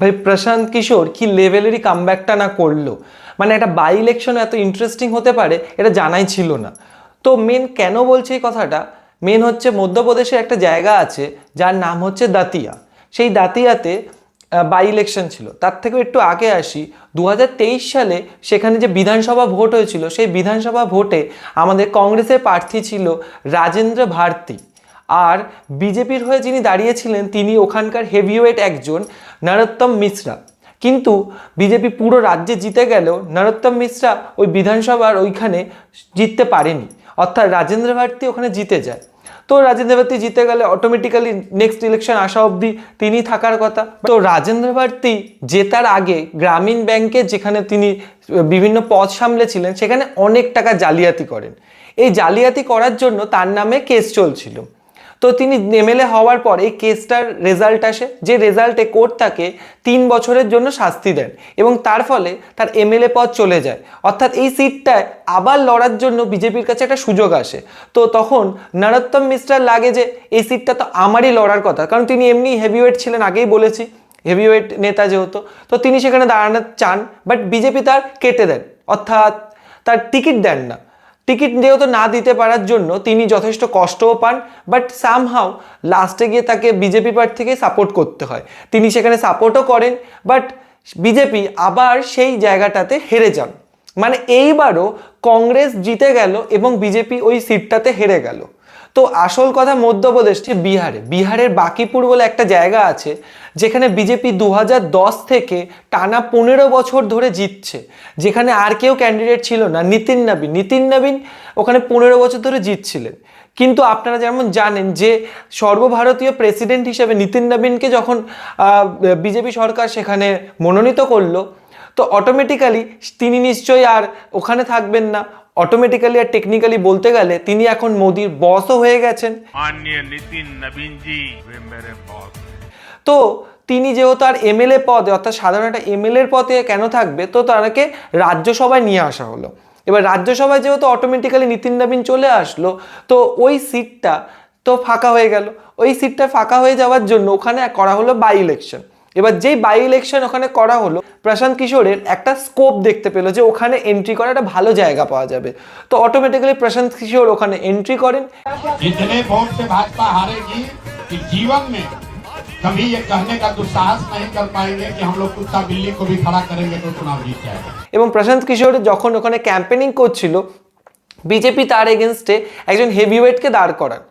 ভাই প্রশান্ত কিশোর কি লেভেলেরই কামব্যাকটা না করলো, মানে একটা বাই ইলেকশন এত ইন্টারেস্টিং হতে পারে এটা জানাই ছিল না। তো মেন কেন বলছে এই কথাটা, মেন হচ্ছে মধ্যপ্রদেশে একটা জায়গা আছে যার নাম হচ্ছে দাতিয়া। সেই দাতিয়াতে বাই ইলেকশন ছিল। তার থেকেও একটু আগে আসি, 2023 সালে সেখানে যে বিধানসভা ভোট হয়েছিল, সেই বিধানসভা ভোটে আমাদের কংগ্রেসের প্রার্থী ছিল রাজেন্দ্র ভারতী। আর বিজেপির হয়ে যিনি দাঁড়িয়েছিলেন তিনি ওখানকার হেভিওয়েট একজন নরোত্তম মিশ্রা। কিন্তু বিজেপি পুরো রাজ্যে জিতে গেলেও নরোত্তম মিশ্রা ওই বিধানসভার ওইখানে জিততে পারেনি, অর্থাৎ রাজেন্দ্র ভারতী ওখানে জিতে যায়। তো রাজেন্দ্র ভারতী জিতে গেলে অটোমেটিক্যালি নেক্সট ইলেকশন আসা অবধি তিনি থাকার কথা। তো রাজেন্দ্র ভারতী জেতার আগে গ্রামীণ ব্যাংকে যেখানে তিনি বিভিন্ন পদ সামলেছিলেন সেখানে অনেক টাকা জালিয়াতি করেন। এই জালিয়াতি করার জন্য তার নামে কেস চলছিল। তো তিনি এমএলএ হওয়ার পর এই কেসটার রেজাল্ট আসে, যে রেজাল্টে কোর্ট তাকে 3 বছরের জন্য শাস্তি দেন এবং তার ফলে তার এমএলএ পদ চলে যায়। অর্থাৎ এই সিটটায় আবার লড়ার জন্য বিজেপির কাছে একটা সুযোগ আসে। তো তখন নরোত্তম মিশ্রার লাগে যে এই সিটটা তো আমারই লড়ার কথা, কারণ তিনি এমনি হেভিওয়েট ছিলেন, আগেই বলেছি হেভিওয়েট নেতা যেহেতু। তো তিনি সেখানে দাঁড়াতে চান, বাট বিজেপি তার কেটে দেন, অর্থাৎ তার টিকিট দেন না। টিকিট যেহেতু না দিতে পারার জন্য তিনি যথেষ্ট কষ্টও পান, বাট সামহাও লাস্টে গিয়ে তাকে বিজেপি পার্টি থেকে সাপোর্ট করতে হয়। তিনি সেখানে সাপোর্টও করেন, বাট বিজেপি আবার সেই জায়গাটাতে হেরে যান। মানে এইবারও কংগ্রেস জিতে গেল এবং বিজেপি ওই সিটটাতে হেরে গেল। তো আসল কথা মধ্যপ্রদেশ বিহারের বাকিপুর বলে একটা জায়গা আছে যেখানে বিজেপি 2010 থেকে টানা 15 বছর ধরে জিতছে, যেখানে আর কেউ ক্যান্ডিডেট ছিল না। নিতিন নবীন ওখানে 15 বছর ধরে জিতছিলেন। কিন্তু আপনারা যেমন জানেন যে সর্বভারতীয় প্রেসিডেন্ট হিসেবে নিতিন নবীনকে যখন বিজেপি সরকার সেখানে মনোনীত করলো, তো অটোমেটিক্যালি তিনি নিশ্চয়ই আর ওখানে থাকবেন না। অটোমেটিক্যালি আর টেকনিক্যালি বলতে গেলে তিনি এখন মোদির বসও হয়ে গেছেন। माननीय नितिन नवीन जी वे मेरे बॉस। তো তিনি যেহেতু আর এমএলএ পদে, অর্থাৎ সাধারণ একটা এমএলএর পদে কেন থাকবে, তো তাকে রাজ্যসভায় নিয়ে আসা হলো। এবার রাজ্যসভায় যেহেতু অটোমেটিক্যালি নিতিন নবীন চলে আসলো, তো ওই সিটটা তো ফাঁকা হয়ে গেল। ওই সিটটা ফাঁকা হয়ে যাওয়ার জন্য ওখানে করা হলো বাই ইলেকশন। এবার যেই বাই ইলেকশন ওখানে করা হলো, প্রশান্ত কিশোরের একটা স্কোপ দেখতে পেলো যে ওখানে এন্ট্রি করা একটা ভালো জায়গা পাওয়া যাবে। তো অটোমেটিক্যালি প্রশান্ত কিশোর ওখানে এন্ট্রি করেন। इतने वोट से भाजपा हारेगी कि जीवन में कभी ये कहने का दुस्साहस नहीं कर पाएंगे कि हम लोग कुत्ता बिल्ली को भी खड़ा करेंगे तो चुनाव जीत जाएगा। এবং প্রশান্ত কিশোর যখন ওখানে ক্যাম্পেনিং করছিল, বিজেপি তার এগেনস্টে একজন হেভিওয়েটকে দাঁড় করান।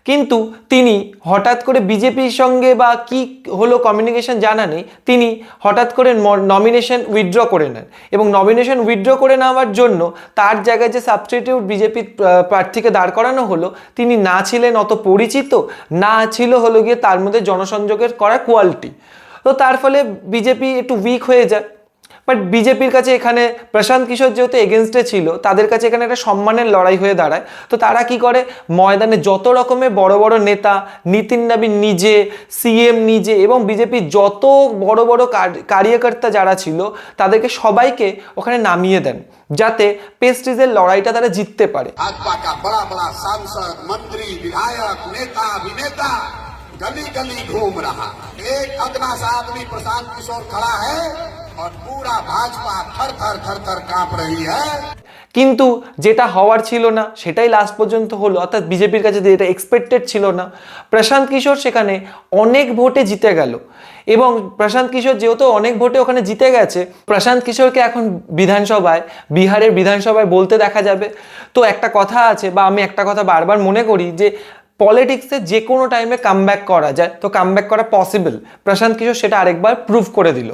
কিন্তু তিনি হঠাৎ করে বিজেপির সঙ্গে বা কি হলো কমিউনিকেশন জানা নেই, তিনি হঠাৎ করে নমিনেশন উইথড্র করে নেন এবং নমিনেশন উইথড্র করে নেওয়ার জন্য তার জায়গায় যে সাবস্টিটিউট বিজেপির প্রার্থীকে দাঁড় করানো হলো, তিনি না ছিলেন অত পরিচিত, না ছিল হলো গিয়ে তার মধ্যে জনসংযোগের করা কোয়ালিটি। তো তার ফলে বিজেপি একটু উইক হয়ে যায়। বাট বিজেপির কাছে এখানে প্রশান্ত কিশোর যেহেতু এগেনস্টে ছিল, তাদের কাছে এখানে একটা সম্মানের লড়াই হয়ে দাঁড়ায়। তো তারা কি করে, ময়দানে যত রকমের বড় বড় নেতা, নিতিন নবীন নিজে, সিএম নিজে এবং বিজেপির যত বড় বড় কার্যকর্তা যারা ছিল তাদেরকে সবাইকে ওখানে নামিয়ে দেন, যাতে পেস্টিজের লড়াইটা তারা জিততে পারে। भाजपा का बड़ा बड़ा सांसद, मंत्री, विधायक, नेता, अभिनेता गली गली घूम रहा। एक अदना सा आदमी प्रशांत किशोर खड़ा है और पूरा भाजपा थर थर थर थर कांप रही है। কিন্তু যেটা হওয়ার ছিল না সেটাই লাস্ট পর্যন্ত হলো, অর্থাৎ বিজেপির কাছে যেটা এক্সপেক্টেড ছিল না, প্রশান্ত কিশোর সেখানে অনেক ভোটে জিতে গেল। এবং প্রশান্ত কিশোর যেহেতু অনেক ভোটে ওখানে জিতে গেছে, প্রশান্ত কিশোরকে এখন বিহারের বিধানসভায় বলতে দেখা যাবে। তো একটা কথা আছে, বা আমি একটা কথা বারবার মনে করি যে পলিটিক্সে যে কোনো টাইমে কামব্যাক করা যায়, তো কামব্যাক করা পসিবল। প্রশান্ত কিশোর সেটা আরেকবার প্রুভ করে দিল।